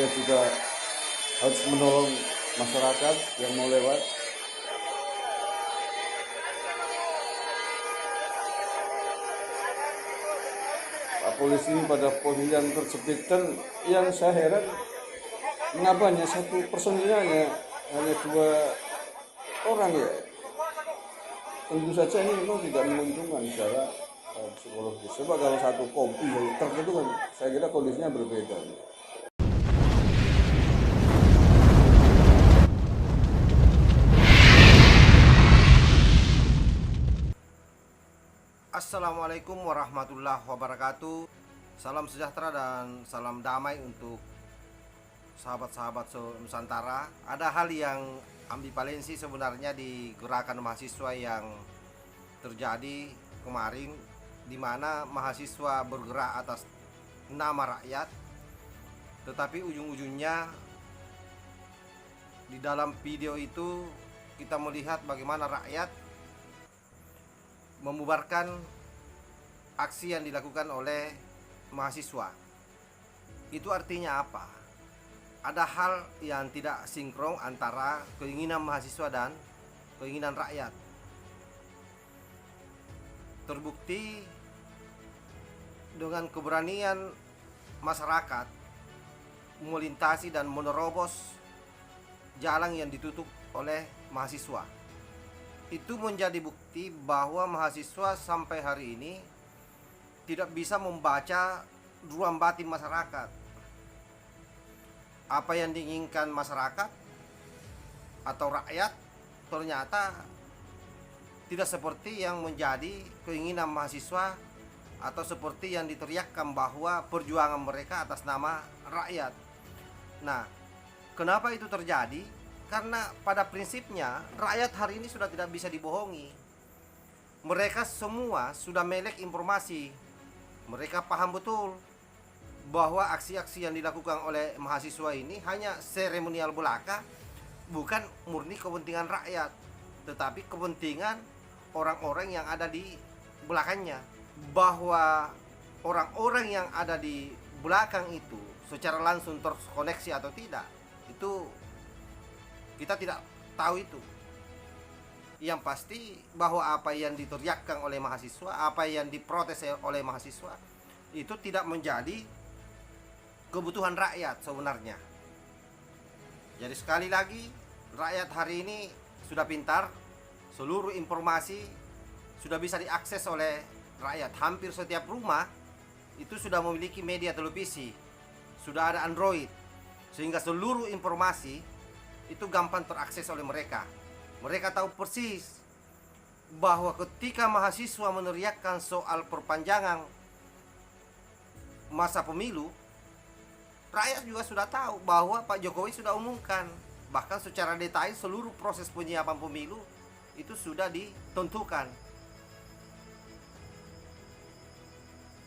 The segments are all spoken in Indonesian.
dia juga harus menolong masyarakat yang mau lewat. Pak polisi pada posisi yang terjepit, dan yang saya heran mengapa hanya satu personilnya hanya 2 orang ya. Tentu saja ini memang tidak menguntungkan secara psikologis. Coba kalau satu kopi tertentu kan saya kira kondisinya berbeda. Assalamualaikum warahmatullahi wabarakatuh. Salam sejahtera dan salam damai untuk sahabat-sahabat Nusantara. Ada hal yang ambivalensi sebenarnya di gerakan mahasiswa yang terjadi kemarin, di mana mahasiswa bergerak atas nama rakyat, tetapi ujung-ujungnya di dalam video itu kita melihat bagaimana rakyat membubarkan aksi yang dilakukan oleh mahasiswa. Itu artinya apa? Ada hal yang tidak sinkron antara keinginan mahasiswa dan keinginan rakyat. Terbukti dengan keberanian masyarakat melintasi dan menerobos jalan yang ditutup oleh mahasiswa. Itu menjadi bukti bahwa mahasiswa sampai hari ini tidak bisa membaca ruang batin masyarakat. Apa yang diinginkan masyarakat atau rakyat ternyata tidak seperti yang menjadi keinginan mahasiswa, atau seperti yang diteriakkan bahwa perjuangan mereka atas nama rakyat. Nah, kenapa itu terjadi? Karena pada prinsipnya rakyat hari ini sudah tidak bisa dibohongi. Mereka semua sudah melek informasi. Mereka paham betul bahwa aksi-aksi yang dilakukan oleh mahasiswa ini hanya seremonial belaka, bukan murni kepentingan rakyat, tetapi kepentingan orang-orang yang ada di belakangnya. Bahwa orang-orang yang ada di belakang itu secara langsung terkoneksi atau tidak, itu kita tidak tahu itu. Yang pasti bahwa apa yang diteriakkan oleh mahasiswa, apa yang diprotes oleh mahasiswa, itu tidak menjadi kebutuhan rakyat sebenarnya. Jadi sekali lagi, rakyat hari ini sudah pintar. Seluruh informasi sudah bisa diakses oleh rakyat. Hampir setiap rumah itu sudah memiliki media televisi, sudah ada Android, sehingga seluruh informasi itu gampang terakses oleh mereka. Mereka tahu persis bahwa ketika mahasiswa meneriakkan soal perpanjangan masa pemilu, rakyat juga sudah tahu bahwa Pak Jokowi sudah umumkan. Bahkan secara detail seluruh proses penyiapan pemilu itu sudah ditentukan.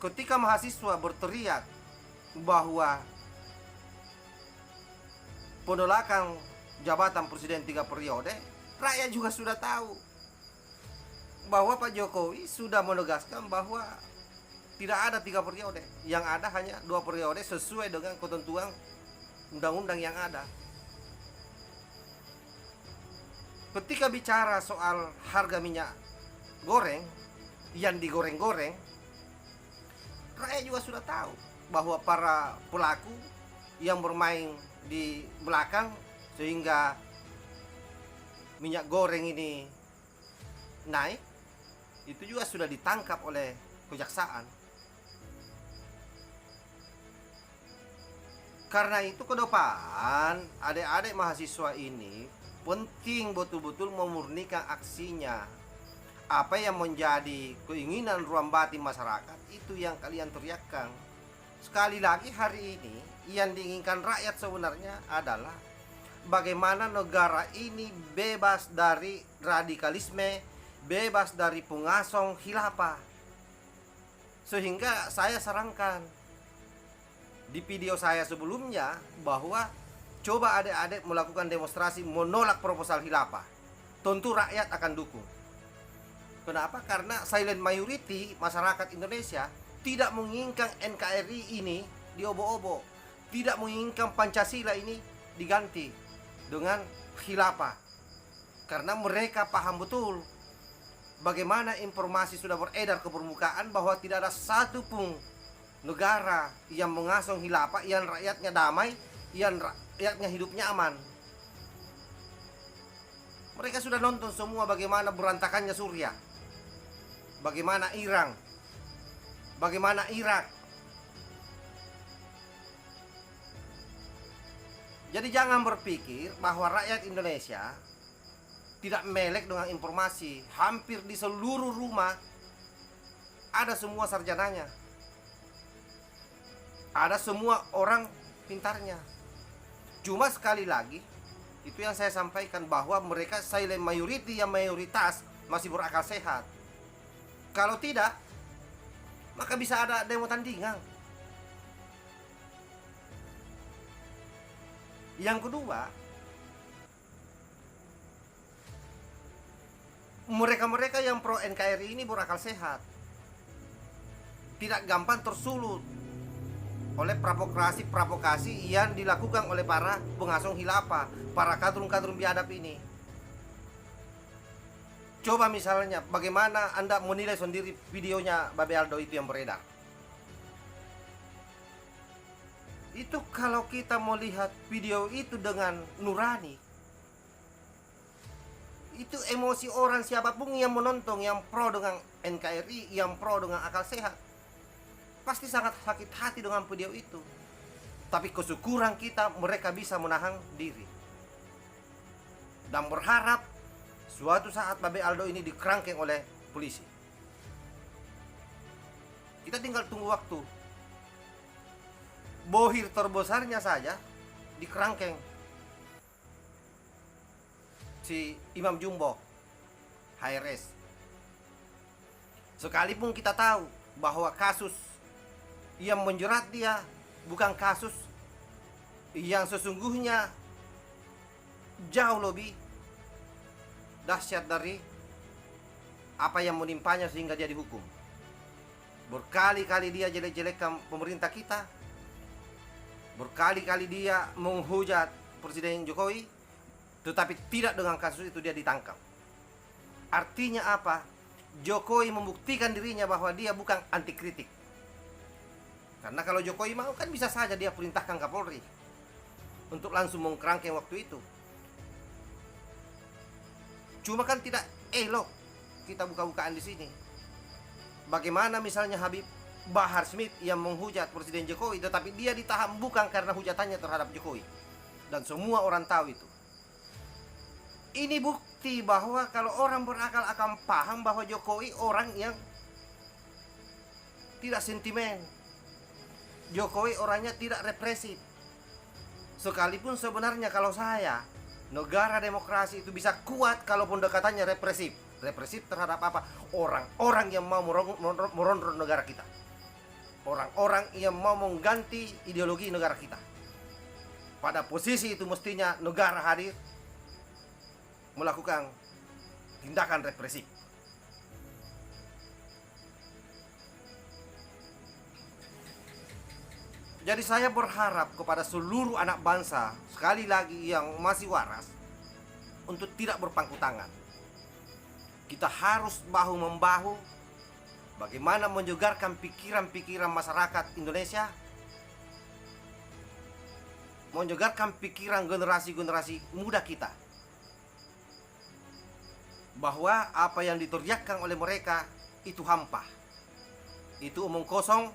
Ketika mahasiswa berteriak bahwa penolakan jabatan presiden 3 periode, rakyat juga sudah tahu bahwa Pak Jokowi sudah menegaskan bahwa tidak ada 3 periode, yang ada hanya 2 periode sesuai dengan ketentuan undang-undang yang ada. Ketika bicara soal harga minyak goreng yang digoreng-goreng, rakyat juga sudah tahu bahwa para pelaku yang bermain di belakang sehingga minyak goreng ini naik, itu juga sudah ditangkap oleh kejaksaan. Karena itu ke depan adik-adik mahasiswa ini penting betul-betul memurnikan aksinya. Apa yang menjadi keinginan ruang batin masyarakat itu yang kalian teriakkan. Sekali lagi, hari ini yang diinginkan rakyat sebenarnya adalah bagaimana negara ini bebas dari radikalisme, bebas dari pengasong khilafah. Sehingga saya sarankan di video saya sebelumnya bahwa coba adik-adik melakukan demonstrasi menolak proposal khilafah. Tentu rakyat akan dukung. Kenapa? Karena silent majority masyarakat Indonesia tidak menginginkan NKRI ini diobok-obok, tidak menginginkan Pancasila ini diganti dengan khilafah. Karena mereka paham betul bagaimana informasi sudah beredar ke permukaan bahwa tidak ada satu pun negara yang mengasong khilafah yang rakyatnya damai, yang rakyatnya hidupnya aman. Mereka sudah nonton semua bagaimana berantakannya Suriah, bagaimana Iran, bagaimana Irak. Jadi jangan berpikir bahwa rakyat Indonesia tidak melek dengan informasi. Hampir di seluruh rumah ada semua sarjananya, ada semua orang pintarnya. Cuma sekali lagi, itu yang saya sampaikan, bahwa mereka silent majority, yang mayoritas masih berakal sehat. Kalau tidak, maka bisa ada demo tandingan. Yang kedua, mereka-mereka yang pro NKRI ini berakal sehat, tidak gampang tersulut oleh provokasi yang dilakukan oleh para pengasong khilafah, para kadrun-kadrun biadab ini. Coba misalnya, bagaimana Anda menilai sendiri videonya Babe Aldo itu yang beredar? Itu kalau kita mau lihat video itu dengan nurani, itu emosi orang siapapun yang menonton, yang pro dengan NKRI, yang pro dengan akal sehat, pasti sangat sakit hati dengan video itu. Tapi kesyukuran kita, mereka bisa menahan diri dan berharap suatu saat Babe Aldo ini dikerangkeng oleh polisi. Kita tinggal tunggu waktu. Bohir terbesarnya saja dikerangkeng si Imam Jumbo HRS. Sekalipun kita tahu bahwa kasus yang menjerat dia bukan kasus yang sesungguhnya jauh lebih dahsyat dari apa yang menimpanya sehingga dia dihukum. Berkali-kali dia jelek-jelekkan pemerintah kita, berkali-kali dia menghujat Presiden Jokowi, tetapi tidak dengan kasus itu dia ditangkap. Artinya apa? Jokowi membuktikan dirinya bahwa dia bukan anti kritik. Karena kalau Jokowi mau kan bisa saja dia perintahkan Kapolri untuk langsung mengkerangkeng waktu itu. Cuma kan tidak elok kita buka-bukaan di sini. Bagaimana misalnya Habib Bahar Smith yang menghujat Presiden Jokowi, tetapi dia ditahan bukan karena hujatannya terhadap Jokowi, dan semua orang tahu itu. Ini bukti bahwa kalau orang berakal akan paham bahwa Jokowi orang yang tidak sentimen. Jokowi orangnya tidak represif. Sekalipun sebenarnya kalau saya, negara demokrasi itu bisa kuat kalau pendekatannya represif. Represif terhadap apa? Orang-orang yang mau merongrong negara kita. Orang-orang yang mau mengganti ideologi negara kita. Pada posisi itu mestinya negara hadir melakukan tindakan represif. Jadi saya berharap kepada seluruh anak bangsa, sekali lagi yang masih waras, untuk tidak berpangku tangan. Kita harus bahu-membahu bagaimana menjegarkan pikiran-pikiran masyarakat Indonesia, menjegarkan pikiran generasi-generasi muda kita, bahwa apa yang diteriakkan oleh mereka itu hampa, itu omong kosong,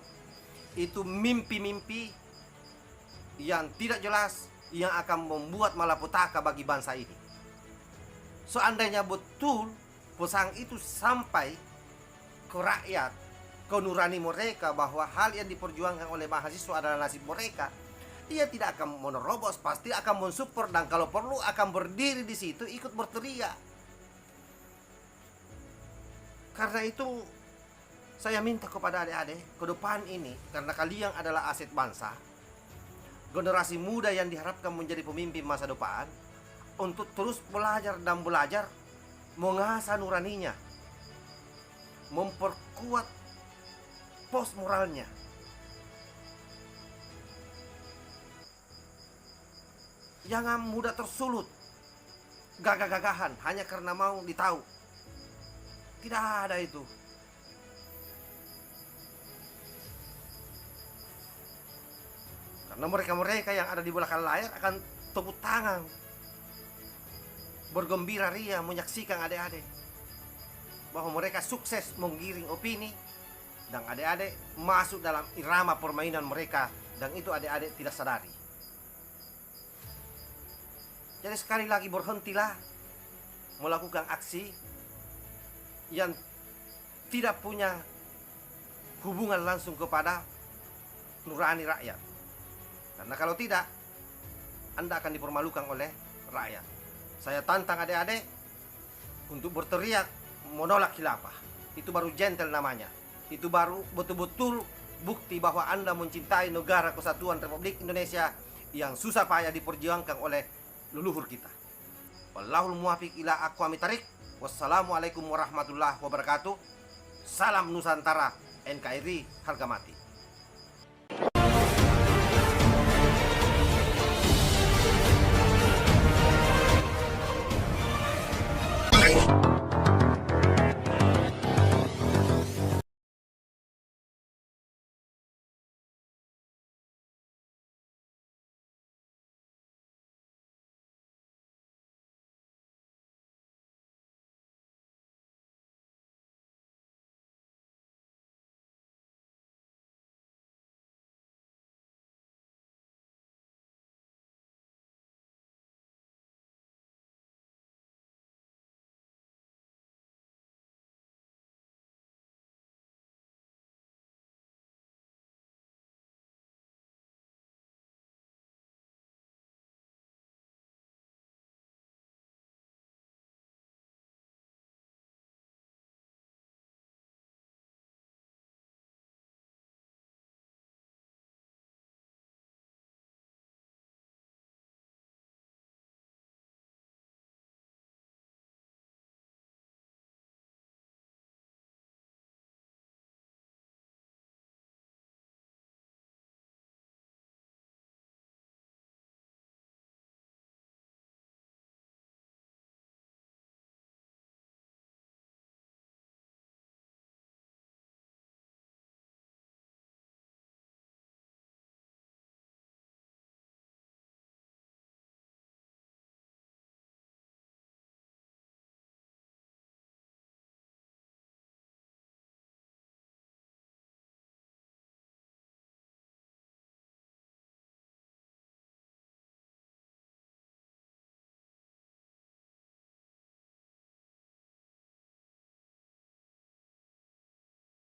itu mimpi-mimpi yang tidak jelas, yang akan membuat malapetaka bagi bangsa ini. Seandainya betul pesan itu sampai ke rakyat, ke nurani mereka, bahwa hal yang diperjuangkan oleh mahasiswa adalah nasib mereka, dia tidak akan menerobos, pasti akan mensupport, dan kalau perlu akan berdiri di situ ikut berteriak. Karena itu saya minta kepada adik-adik ke depan ini, karena kalian adalah aset bangsa, generasi muda yang diharapkan menjadi pemimpin masa depan, untuk terus belajar dan belajar, mengasah nuraninya, memperkuat pos moralnya. Jangan mudah tersulut gagah-gagahan hanya karena mau ditahu. Tidak ada itu. Karena mereka-mereka yang ada di belakang layar akan tepuk tangan, bergembira ria menyaksikan adik-adik bahwa mereka sukses menggiring opini, dan adik-adik masuk dalam irama permainan mereka, dan itu adik-adik tidak sadari. Jadi sekali lagi berhentilah melakukan aksi yang tidak punya hubungan langsung kepada nurani rakyat. Karena kalau tidak, Anda akan dipermalukan oleh rakyat. Saya tantang adik-adik untuk berteriak menolak khilafah. Itu baru gentle namanya. Itu baru betul-betul bukti bahwa Anda mencintai negara kesatuan Republik Indonesia yang susah payah diperjuangkan oleh leluhur kita. Wallahul muwaffiq ila aqwamit thariq. Wassalamualaikum warahmatullahi wabarakatuh. Salam Nusantara, NKRI harga mati.